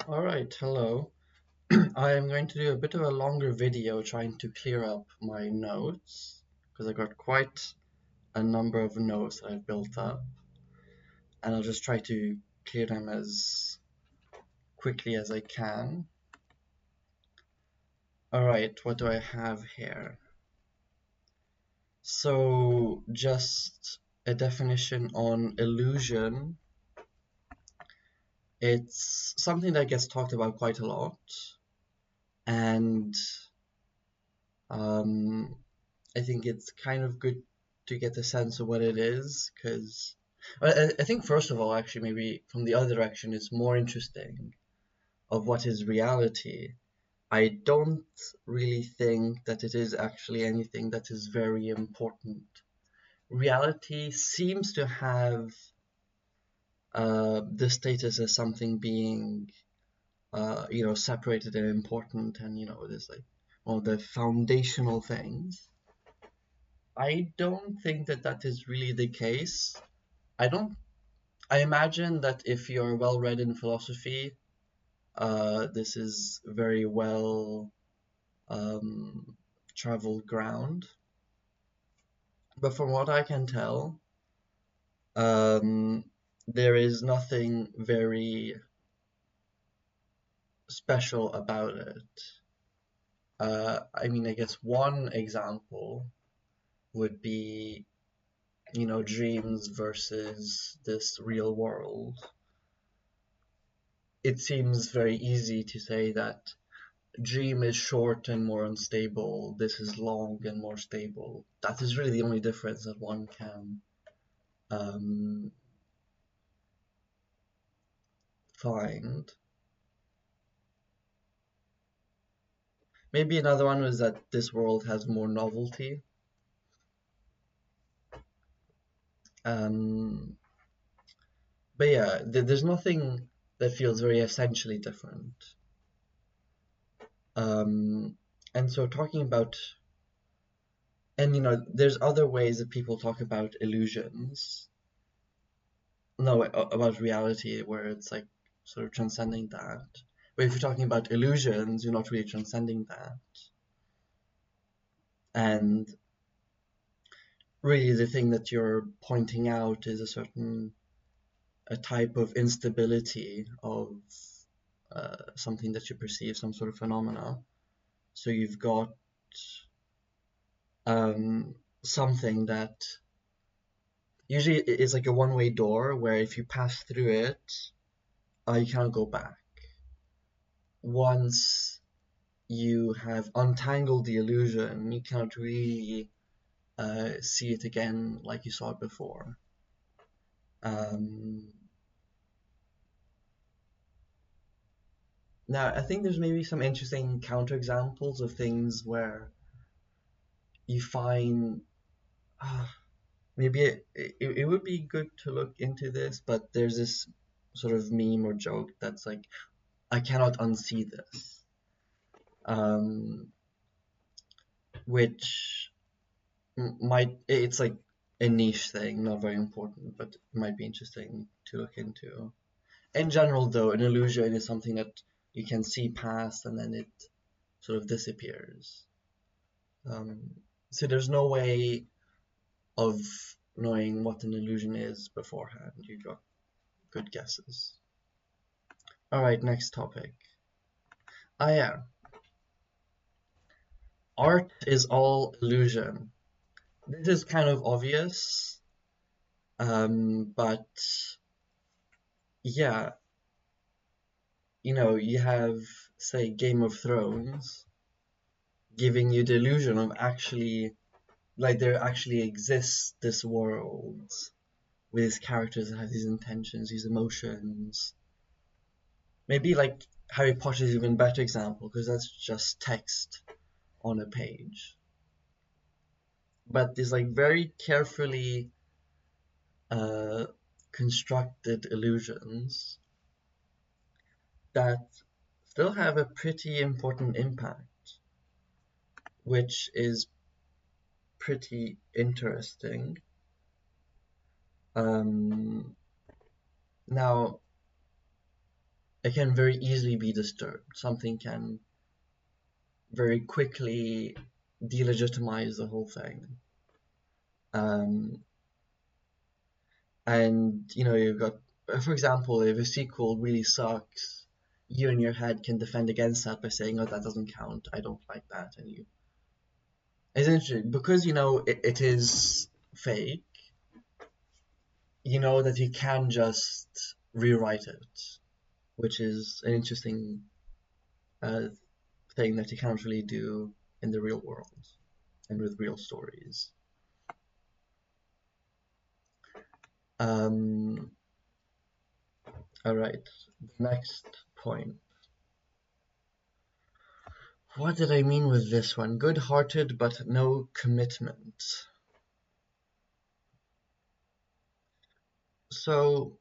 Alright, hello. I am going to do a bit of a longer video trying to clear up my notes because I got quite a number of notes that I've built up, and I'll just try to clear them as quickly as I can. Alright, what do I have here? So, just a definition on illusion. It's something that gets talked about quite a lot, and um, I think it's kind of good to get a sense of what it is, because I think first of all, actually, maybe from the other direction, it's more interesting of what is reality. I don't really think that it is actually anything that is very important. Reality seems to have the status as something being, separated and important, and it is like one of the foundational things. I don't think that that is really the case. I don't. I imagine that if you're well read in philosophy, this is very well um, traveled ground. But from what I can tell, um, there is nothing very special about it. I mean, I guess one example would be, dreams versus this real world. It seems very easy to say that dream is short and more unstable, this is long and more stable. That is really the only difference that one can um, find. Maybe another one was that this world has more novelty. Um, but yeah, there's nothing that feels very essentially different. Um, and so talking about, and there's other ways that people talk about illusions. No, about reality, where it's like sort of transcending that. But if you're talking about illusions, you're not really transcending that. And really, the thing that you're pointing out is a type of instability of something that you perceive, some sort of phenomena. So you've got something that usually is like a one-way door, where if you pass through it, you can't go back. Once you have untangled the illusion, you cannot really see it again like you saw it before. Um, Now, I think there's maybe some interesting counterexamples of things where you find maybe it would be good to look into this, but there's this sort of meme or joke that's like, I cannot unsee this, um, which it's like a niche thing, not very important, but it might be interesting to look into. In general, though, an illusion is something that you can see past and then it sort of disappears. Um, so there's no way of knowing what an illusion is beforehand. You got good guesses. All right, next topic. Yeah, art is all illusion. This is kind of obvious, but yeah, you have, say, Game of Thrones giving you the illusion of actually, like, there actually exists this world with these characters that have these intentions, these emotions. Maybe like Harry Potter is even a better example because that's just text on a page. But these like very carefully uh, constructed illusions that still have a pretty important impact, which is pretty interesting. Um, Now, it can very easily be disturbed. Something can very quickly delegitimize the whole thing. Um, and you've got, for example, if a sequel really sucks, you in your head can defend against that by saying, "Oh, that doesn't count. I don't like that." And it's interesting because it is fake. You know that you can just rewrite it, which is an interesting uh, thing that you can't really do in the real world and with real stories. Um, all right, the next point. What did I mean with this one? Good-hearted but no commitment. So,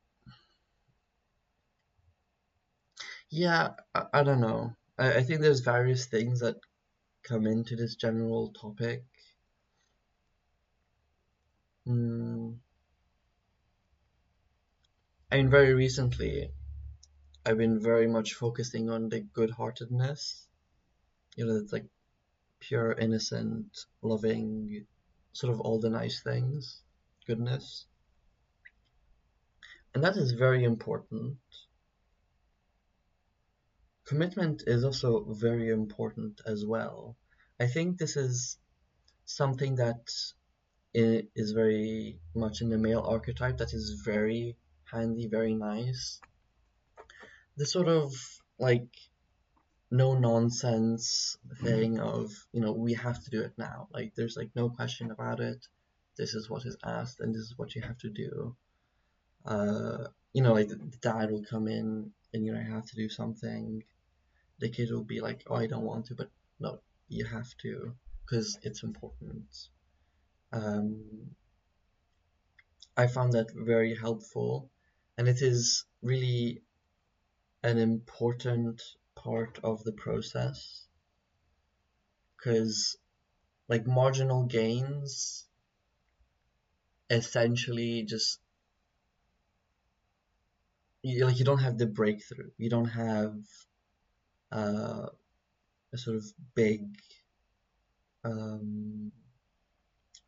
yeah, I don't know. I think there's various things that come into this general topic. Mm, I mean, very recently, I've been very much focusing on the good-heartedness. It's like pure, innocent, loving, sort of all the nice things, goodness. And that is very important. Commitment is also very important as well. I think this is something that is very much in the male archetype that is very handy, very nice. The sort of like no nonsense thing of, we have to do it now. Like there's like no question about it. This is what is asked and this is what you have to do. Like the dad will come in and I have to do something. The kid will be like, "Oh, I don't want to," but no, you have to because it's important. Um, I found that very helpful, and it is really an important part of the process because, like, marginal gains essentially just you don't have the breakthrough. You don't have uh, a sort of big um,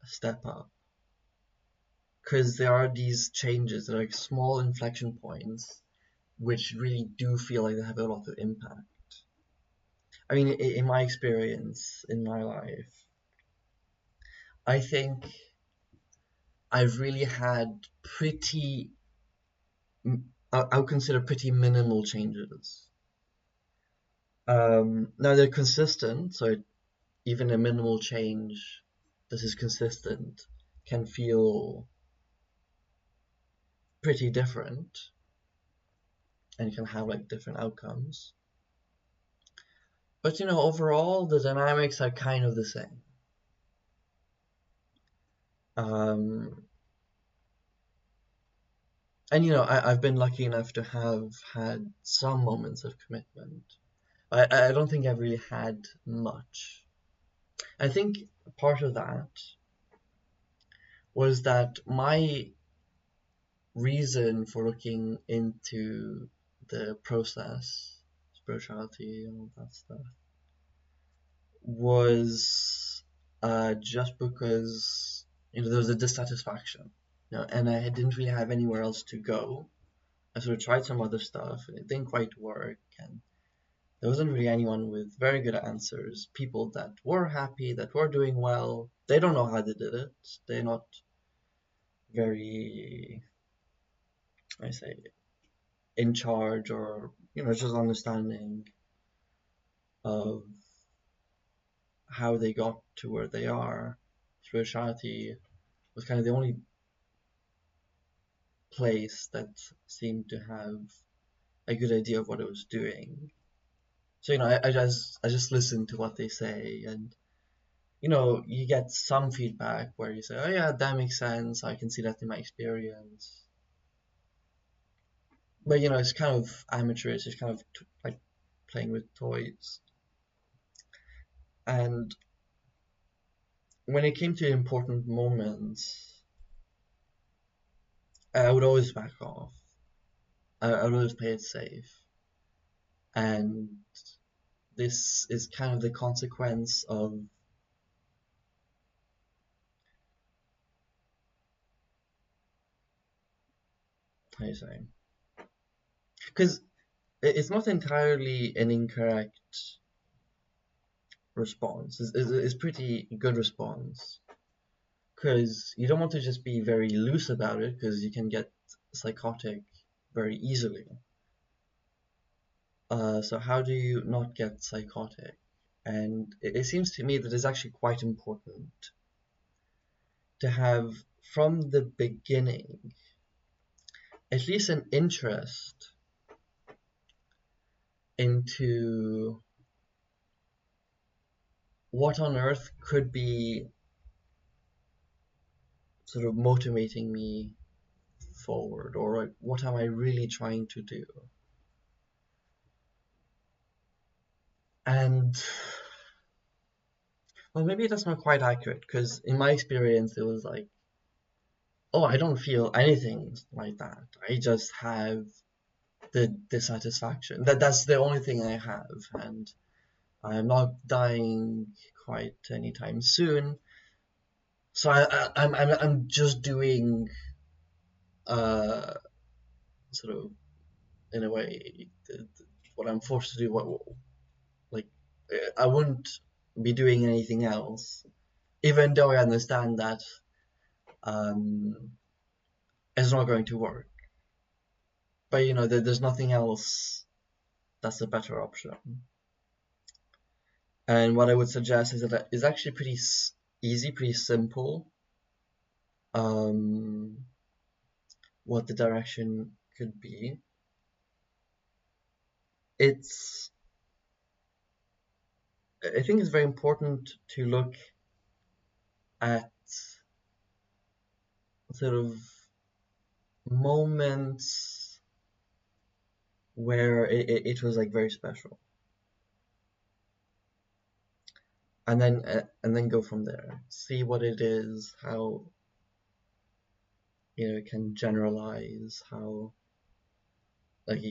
step up because there are these changes that are like small inflection points which really do feel like they have a lot of impact. I mean, in my experience in my life, I think I've really had pretty, I would consider pretty minimal changes. Now they're consistent, so even a minimal change that is consistent can feel pretty different and can have like different outcomes. But overall, the dynamics are kind of the same. Um, and I've been lucky enough to have had some moments of commitment. I don't think I've really had much. I think part of that was that my reason for looking into the process, spirituality, and all that stuff, was just because there was a dissatisfaction, and I didn't really have anywhere else to go. I sort of tried some other stuff, and it didn't quite work, and there wasn't really anyone with very good answers. People that were happy, that were doing well, they don't know how they did it. They're not very, I say, in charge or just understanding of how they got to where they are. Spirituality was kind of the only place that seemed to have a good idea of what it was doing. So I just listen to what they say, and you get some feedback where you say, "Oh yeah, that makes sense. I can see that in my experience." But it's kind of amateurish. It's kind of like playing with toys. And when it came to important moments, I would always back off. I would always play it safe. And this is kind of the consequence of, how do you say, because it's not entirely an incorrect response. It's pretty good response, because you don't want to just be very loose about it, because you can get psychotic very easily. So how do you not get psychotic? And it seems to me that it's actually quite important to have, from the beginning, at least an interest into what on earth could be sort of motivating me forward, or like, what am I really trying to do? And well, maybe that's not quite accurate, because in my experience it was like, oh, I don't feel anything like that. I just have the dissatisfaction. That's the only thing I have, and I'm not dying quite anytime soon. So I'm just doing uh sort of, in a way, what I'm forced to do. Like, I wouldn't be doing anything else, even though I understand that um it's not going to work. But there's nothing else that's a better option. And what I would suggest is that it's actually pretty easy, pretty simple. Um, what the direction could be. It's I think it's very important to look at sort of moments where it was like very special, and then go from there. See what it is, how it can generalize, how like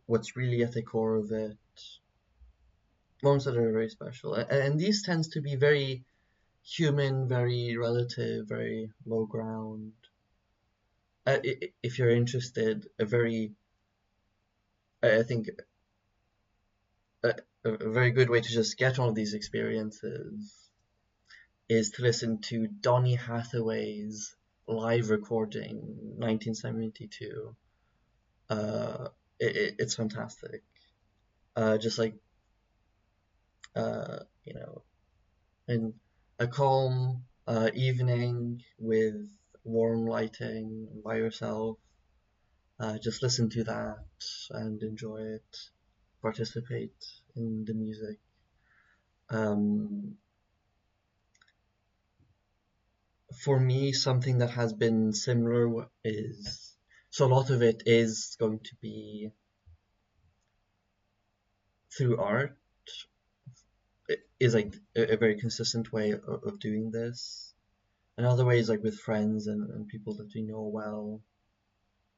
what's really at the core of it. Moments that are very special, and these tends to be very human, very relative, very low ground. If you're interested, I think a very good way to just get one of these experiences is to listen to Donny Hathaway's live recording, 1972. It's fantastic. Just like, uh, you know, in a calm evening with warm lighting by yourself, just listen to that and enjoy it, participate in the music. Um, for me, something that has been similar is, so a lot of it is going to be through art. It is like a very consistent way of doing this. Another way is like with friends and people that you know well,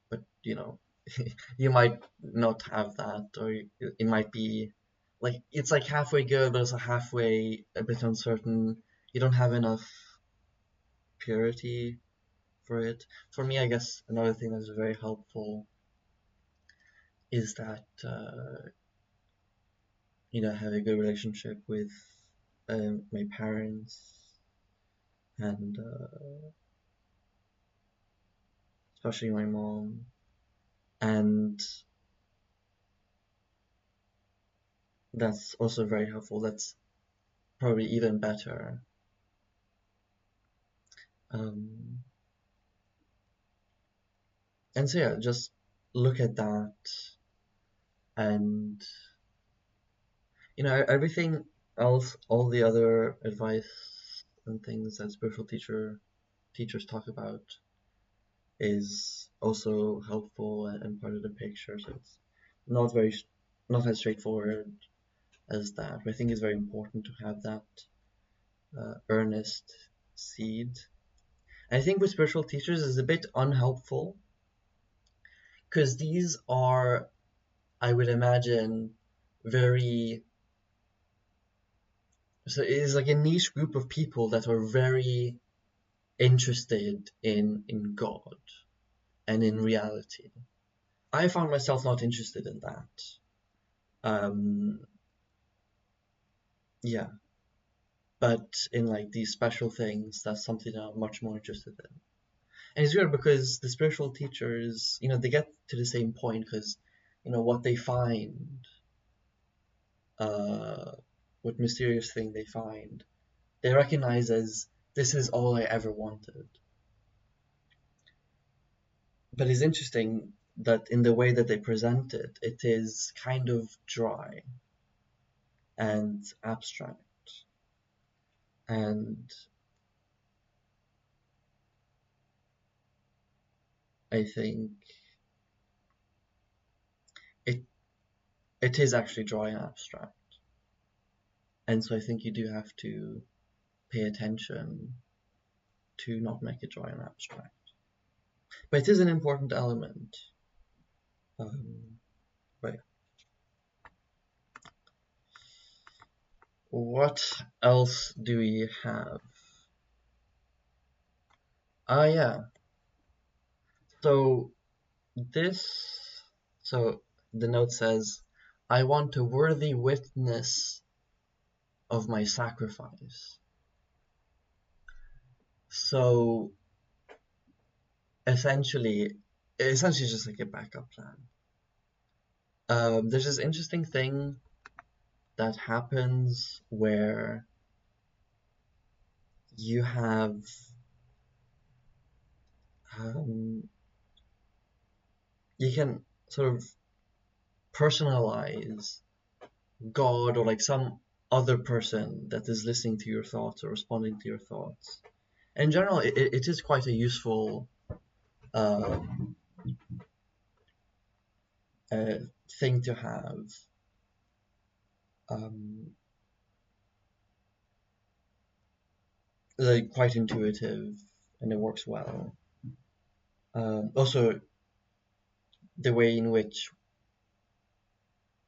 but you might not have that, or it might be like, it's like halfway good, but it's a halfway a bit uncertain. You don't have enough purity for it. For me, I guess another thing that's very helpful is that I have a good relationship with my parents, and especially my mom, and that's also very helpful. That's probably even better. Um, and so yeah, just look at that, and everything else, all the other advice and things that spiritual teachers talk about is also helpful and part of the picture. So it's not very not as straightforward as that, but I think it's very important to have that earnest seed. And I think with spiritual teachers is a bit unhelpful, because these are, I would imagine, very, so it is like a niche group of people that are very interested in God and in reality. I found myself not interested in that. Um, yeah, but in like these special things, that's something I'm much more interested in. And it's weird because the spiritual teachers, they get to the same point because, what they find, uh, what mysterious thing they find, they recognize as this is all I ever wanted. But it's interesting that in the way that they present it, it is kind of dry and abstract. And I think it it is actually dry and abstract. And so I think you do have to pay attention to not make it dry and abstract. But it is an important element. Right. What else do we have? Yeah. So this, so the note says, I want a worthy witness of my sacrifice. So essentially just like a backup plan. There's this interesting thing that happens where you have you can sort of personalize God or like some other person that is listening to your thoughts or responding to your thoughts. In general, it is quite a useful uh, uh, thing to have. Um, like quite intuitive and it works well. Also, the way in which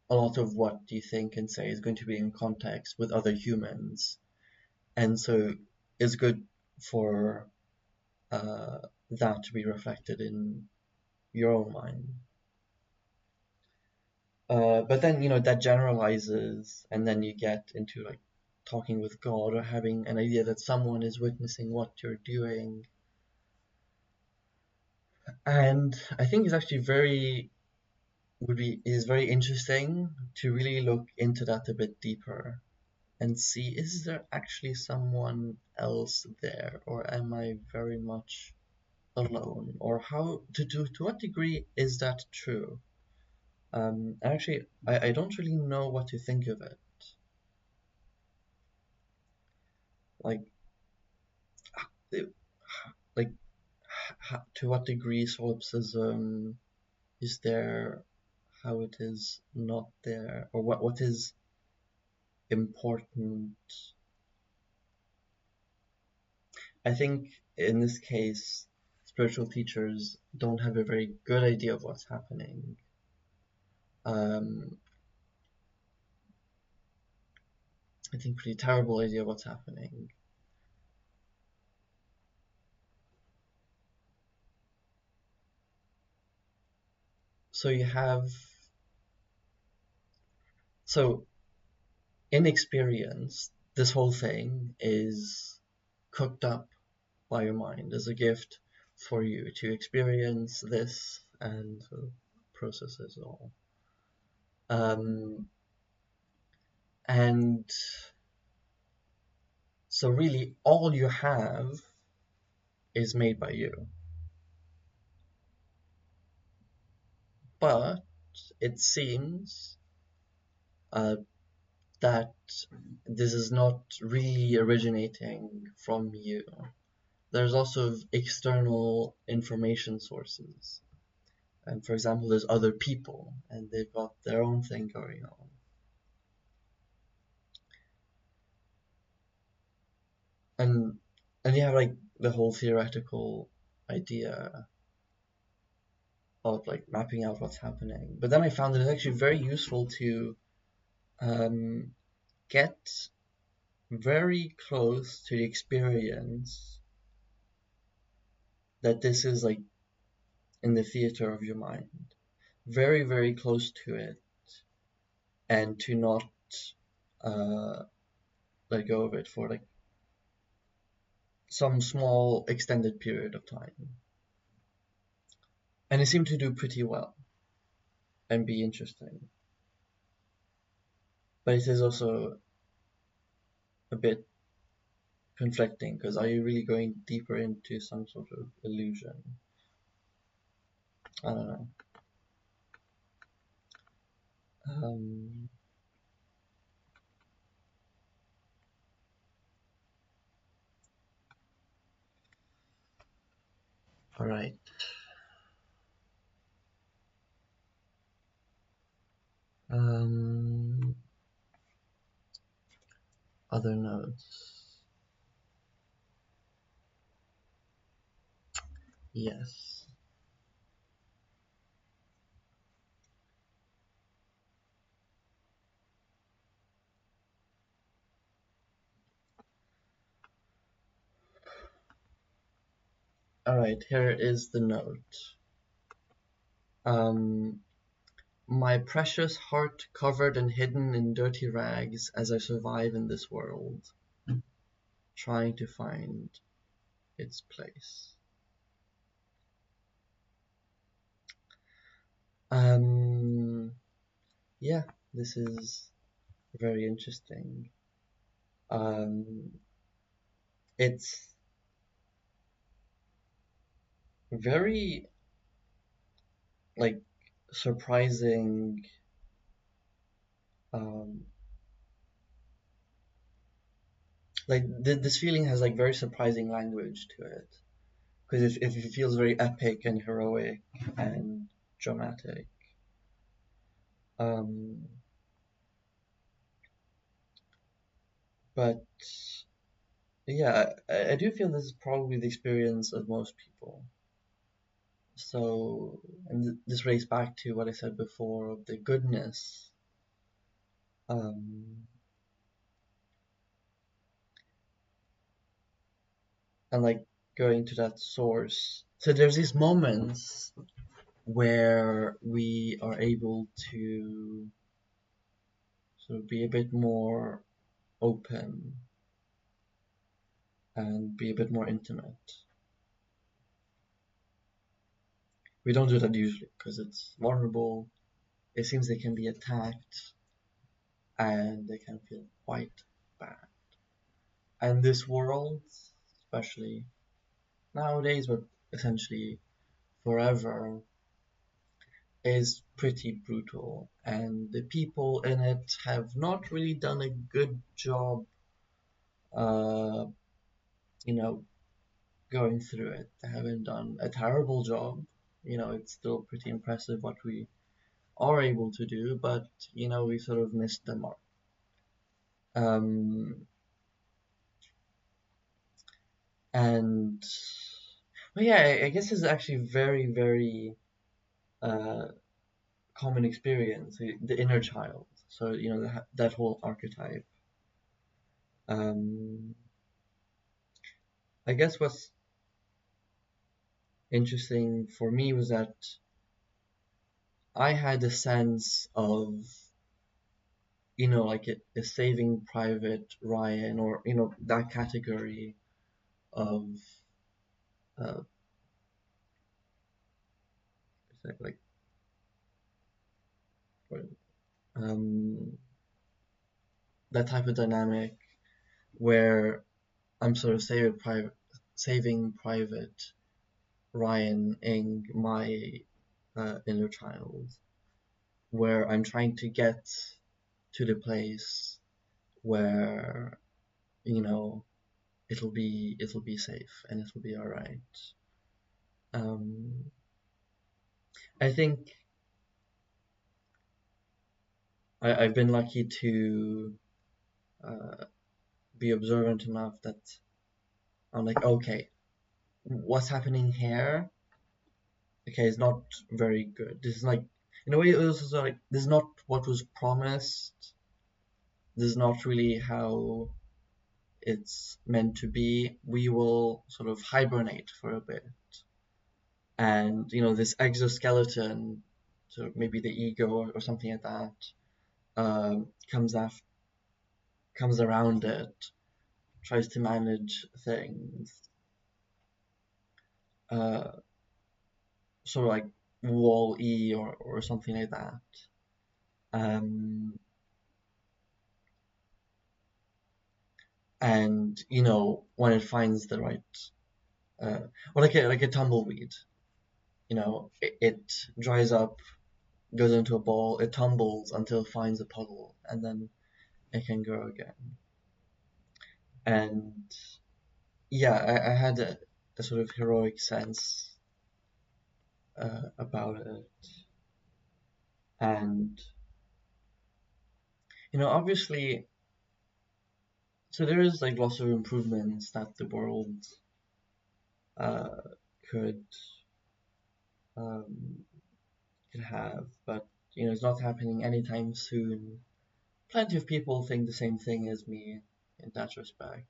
a lot of what you think and say is going to be in context with other humans, and so it's good for that to be reflected in your own mind. But then that generalizes, and then you get into like talking with God or having an idea that someone is witnessing what you're doing. And I think it's actually is very interesting to really look into that a bit deeper and see, is there actually someone else there, or am I very much alone, or how to what degree is that true? Actually, I don't really know what to think of it. Like, it- like to what degree solipsism is there, how it is not there, or what is important. I think in this case, spiritual teachers don't have a very good idea of what's happening. I think pretty terrible idea of what's happening. So you have, so in experience, this whole thing is cooked up by your mind as a gift for you to experience this and process it all. And so really all you have is made by you. But it seems that this is not really originating from you. There's also external information sources. And for example, there's other people and they've got their own thing going on. And you have like the whole theoretical idea of like mapping out what's happening. But then I found that it's actually very useful to um, get very close to the experience that this is like in the theater of your mind, very, very close to it, and to not uh, let go of it for like some small extended period of time. And it seemed to do pretty well and be interesting. But it is also a bit conflicting, because are you really going deeper into some sort of illusion? I don't know. Um, all right. Um, Other notes. Yes. All right. Here is the note. Um, My precious heart covered and hidden in dirty rags as I survive in this world, trying to find its place. Um, yeah, this is very interesting. Um, it's very like surprising. Um, like this feeling has like very surprising language to it, because it feels very epic and heroic and dramatic. Um, but yeah, I do feel this is probably the experience of most people. So, and this relates back to what I said before of the goodness. Um, and like going to that source. So there's these moments where we are able to sort of be a bit more open and be a bit more intimate. We don't do that usually because it's vulnerable. It seems they can be attacked and they can feel quite bad. And this world, especially nowadays, but essentially forever, is pretty brutal. And the people in it have not really done a good job, uh, you know, going through it. They haven't done a terrible job. It's still pretty impressive what we are able to do, but, we sort of missed the mark. Um, and well, yeah, I guess it's actually very, very uh, common experience, the inner child. So that whole archetype. Um, I guess what's interesting for me was that I had a sense of like a Saving Private Ryan, or that category of uh, like um, that type of dynamic where I'm sort of Saving Private Ryan-ing my inner child, where I'm trying to get to the place where you know it'll be safe and it'll be all right. Um, I think I've been lucky to uh, be observant enough that I'm like, okay, what's happening here? Okay, it's not very good. This is like, in a way, it was also like, this is not what was promised. this is not really how it's meant to be. We will sort of hibernate for a bit, and this exoskeleton, so maybe the ego or something like that, comes around it, tries to manage things, uh, sort of like Wall-E or something like that. Um, and when it finds the right, or like a tumbleweed, it dries up, goes into a ball, it tumbles until it finds a puddle, and then it can grow again. And yeah, I had a sort of heroic sense about it. And obviously, so there is like lots of improvements that the world uh, could um, could have, but it's not happening anytime soon. Plenty of people think the same thing as me in that respect.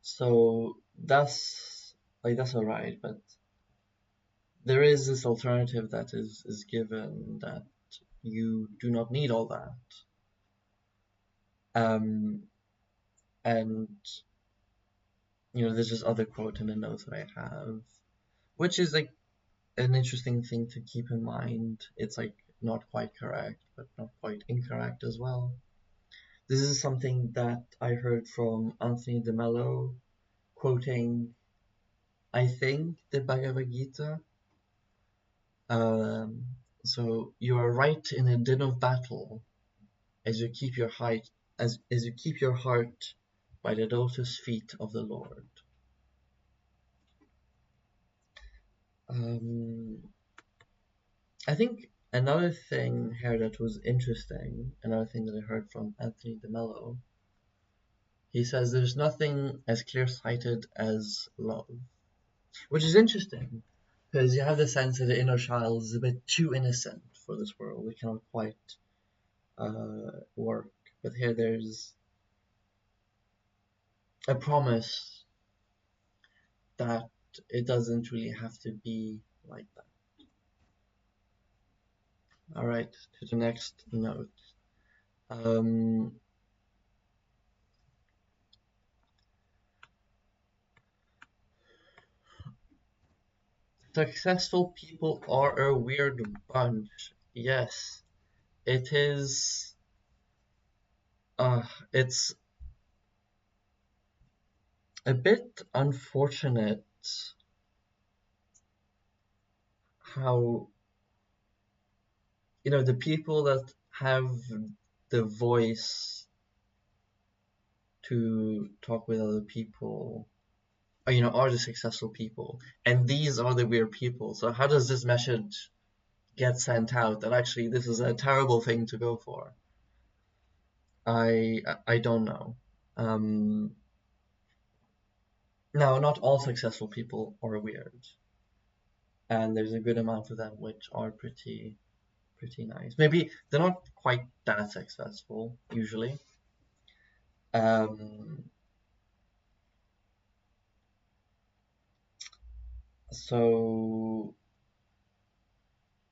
So that's alright, but there is this alternative that is given, that you do not need all that. And there's this other quote in the notes that I have, which is like an interesting thing to keep in mind. It's like not quite correct, but not quite incorrect as well. This is something that I heard from Anthony de Mello, quoting, I think, the Bhagavad Gita. Um, so you are right in a din of battle, as you keep your height, as you keep your heart by the lotus feet of the Lord. I think another thing here that was interesting, another thing that I heard from Anthony de Mello, he says there's nothing as clear-sighted as love, which is interesting because you have the sense that the inner child is a bit too innocent for this world. It cannot quite work. But here there's a promise that it doesn't really have to be like that. All right, to the next note. Successful people are a weird bunch. Yes, it is. It's a bit unfortunate how the people that have the voice to talk with other people are the successful people, and these are the weird people. So how does this message get sent out that actually this is a terrible thing to go for? I don't know. Now, not all successful people are weird, and there's a good amount of them which are pretty nice. Maybe they're not quite that successful usually. So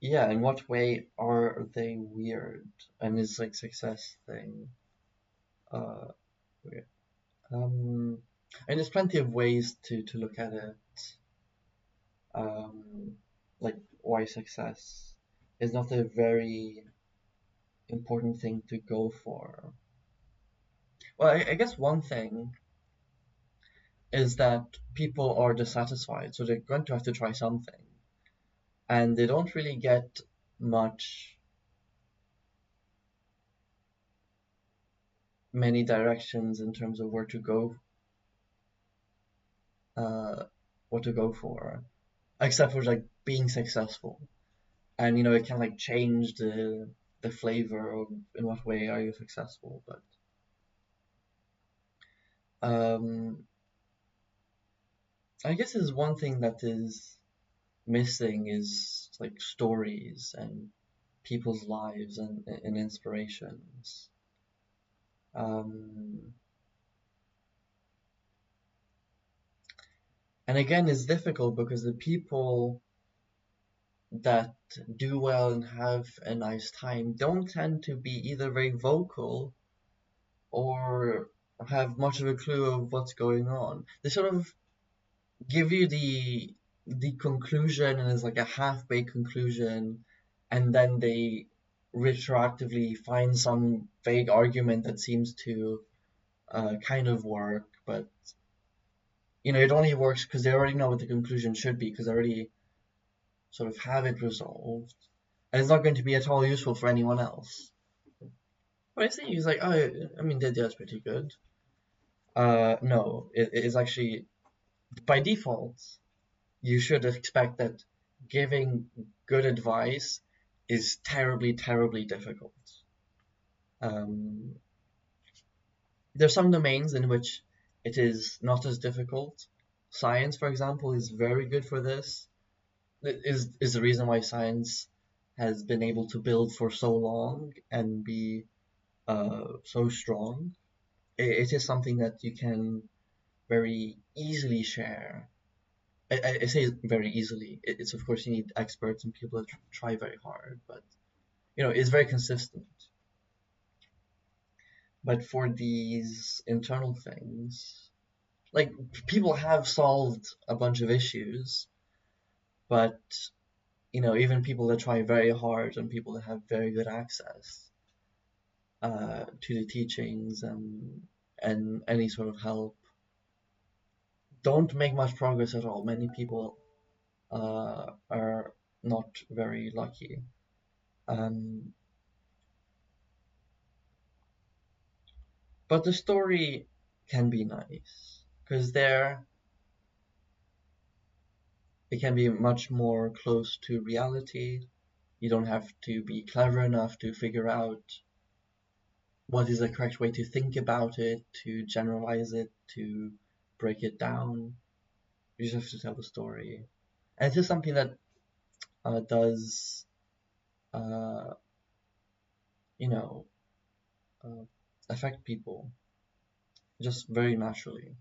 yeah, in what way are they weird? And is like success thing weird? And there's plenty of ways to look at it. Like why success is not a very important thing to go for. Well, I guess one thing is that people are dissatisfied, so they're going to have to try something, and they don't really get many directions in terms of where to go, what to go for, except for like being successful. And it can like change the flavor of in what way are you successful. But I guess there's one thing that is missing is like stories and people's lives and inspirations. Um, and again, it's difficult because the people that do well and have a nice time don't tend to be either very vocal or have much of a clue of what's going on. They sort of give you the conclusion, and it's like a half-baked conclusion, and then they retroactively find some vague argument that seems to kind of work, but it only works because they already know what the conclusion should be, because they already sort of have it resolved, and it's not going to be at all useful for anyone else. But I think he's like, oh, I mean, that's pretty good. No, it is actually by default. You should expect that giving good advice is terribly, terribly difficult. Um, there's some domains in which it is not as difficult. Science, for example, is very good for this. It is the reason why science has been able to build for so long and be so strong. It is something that you can very easily share. I say very easily. It's of course you need experts and people that try very hard, but it's very consistent. But for these internal things, like people have solved a bunch of issues, but even people that try very hard and people that have very good access to the teachings and any sort of help don't make much progress at all. Many people are not very lucky. Um, but the story can be nice because there it can be much more close to reality. You don't have to be clever enough to figure out what is the correct way to think about it, to generalize it, to break it down. You just have to tell the story. And it's just something that does, uh, you know, uh, affect people just very naturally.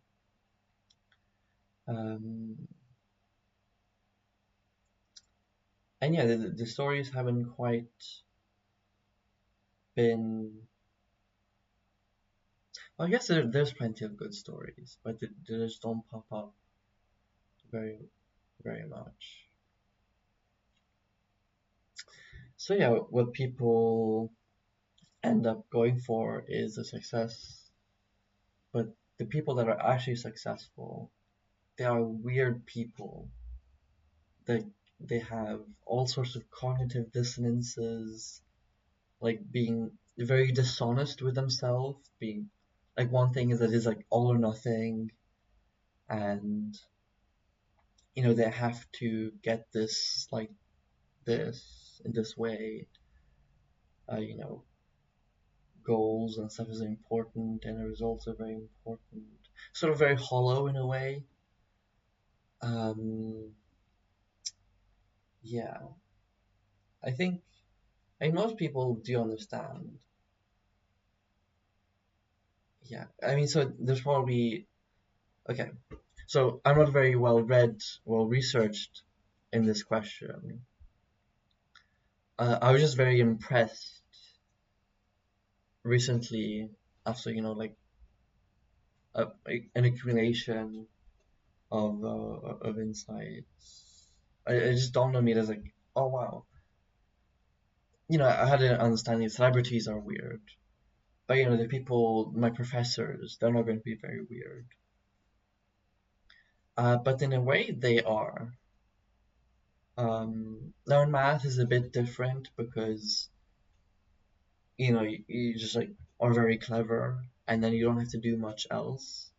Um, and yeah, the stories haven't quite been. Well, I guess there's plenty of good stories, but they just don't pop up very, very much. So yeah, what people end up going for is a success, but the people that are actually successful, they are weird people. That they have all sorts of cognitive dissonances, like being very dishonest with themselves, being like one thing is that it's like all or nothing, and they have to get this like this in this way. You know, goals and stuff is important, and the results are very important. Sort of very hollow in a way. Um, yeah, I think most people do understand. Yeah, I mean, so there's probably okay. So I'm not very well read, well researched in this question. I was just very impressed recently after like a, an accumulation of insights. It just dawned on me as like, oh wow, I had an understanding celebrities are weird, but the people, my professors, they're not going to be very weird. But in a way, they are. Now in math is a bit different because you just like are very clever, and then you don't have to do much else,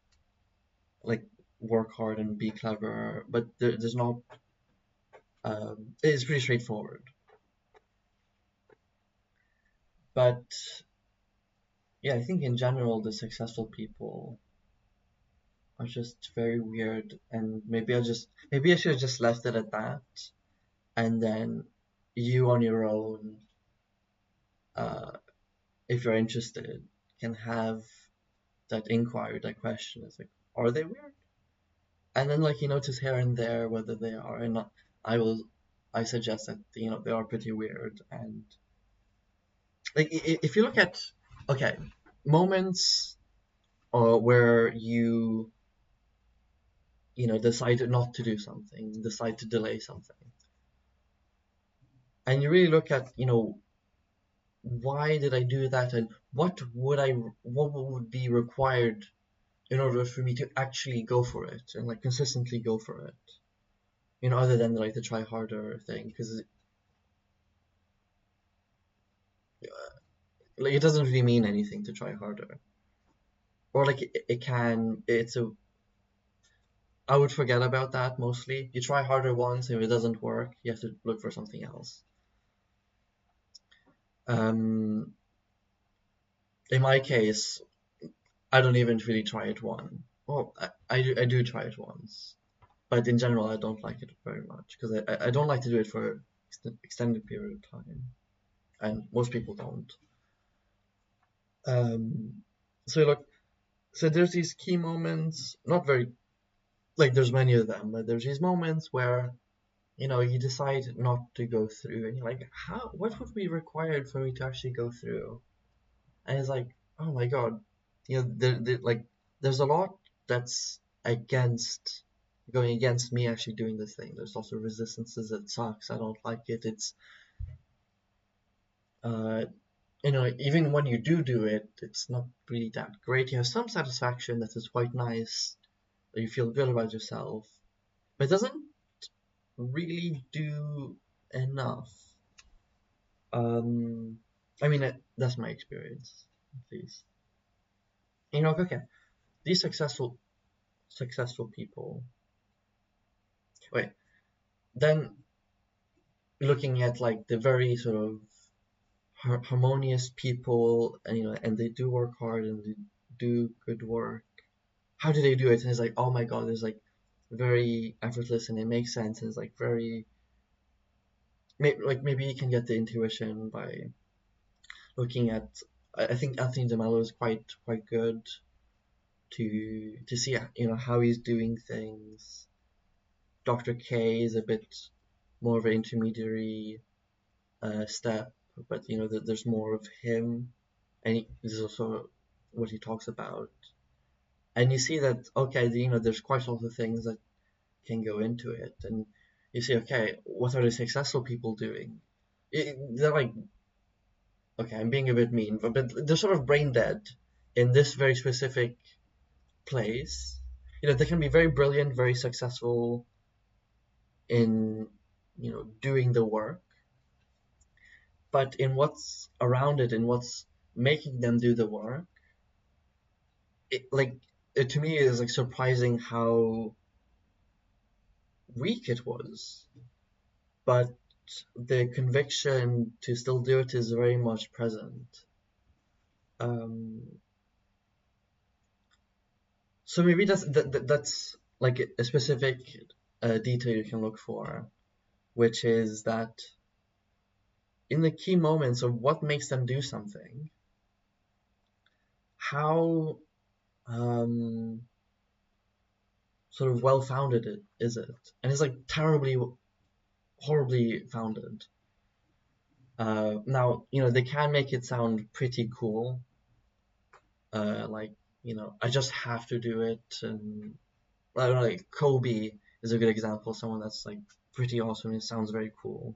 like work hard and be clever. But there's not. It's pretty straightforward. But yeah, I think in general the successful people are just very weird, and maybe I should have just left it at that, and then you on your own if you're interested, can have that inquiry, that question. It's like, are they weird? And then like you notice here and there whether they are or not. I suggest that they are pretty weird. And like if you look at, okay, moments where decide not to do something, decide to delay something, and you really look at why did I do that, and what would be required in order for me to actually go for it and like consistently go for it, other than like the try harder thing, because like it doesn't really mean anything to try harder, or like it can. I would forget about that mostly. You try harder once, if it doesn't work, you have to look for something else. Um, in my case, I don't even really try it one. Well, I do try it once, but in general, I don't like it very much because I don't like to do it for extended period of time, and most people don't. Um, so look, so there's these key moments, not very like there's many of them, but there's these moments where you decide not to go through, and you're like, what would be required for me to actually go through? And it's like, oh my god, like there's a lot that's against going against me actually doing this thing. There's also resistances. It sucks. I don't like it. It's uh even when you do it, it's not really that great. You have some satisfaction that is quite nice, or you feel good about yourself, but it doesn't really do enough. um I mean, that's my experience, at least. Okay, these successful people. Wait, then looking at like the very sort of harmonious people, and and they do work hard and they do good work. How do they do it? And it's like, oh my god, it's like very effortless and it makes sense, and it's like very maybe you can get the intuition by looking at. I think Anthony DeMello is quite good to see how he's doing things. Dr. K is a bit more of an intermediary step, but there's more of him, and this is also what he talks about. And you see that, okay, there's quite a lot of things that can go into it, and you see, okay, what are the successful people doing? They're like, okay, I'm being a bit mean, but they're sort of brain dead in this very specific place. They can be very brilliant, very successful in doing the work, but in what's around it and what's making them do the work, to me is like surprising how weak it was, but the conviction to still do it is very much present. um so maybe that's like a specific detail you can look for, which is that in the key moments of what makes them do something, how um sort of well founded it is it, and it's like terribly horribly founded. Now they can make it sound pretty cool, like I just have to do it, and I don't know, like Kobe is a good example, someone that's like pretty awesome and it sounds very cool.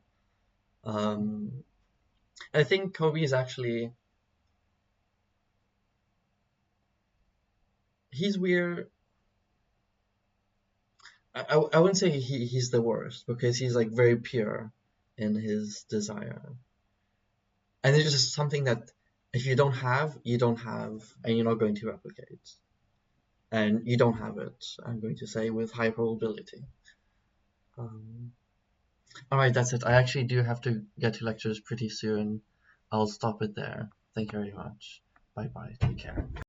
I think Kobe is actually, he's weird. I wouldn't say he's the worst, because he's like very pure in his desire, and it's just something that if you don't have, you don't have, and you're not going to replicate, and you don't have it, I'm going to say, with high probability. um, all right, that's it. I actually do have to get to lectures pretty soon. I'll stop it there. Thank you very much. Bye bye, take care.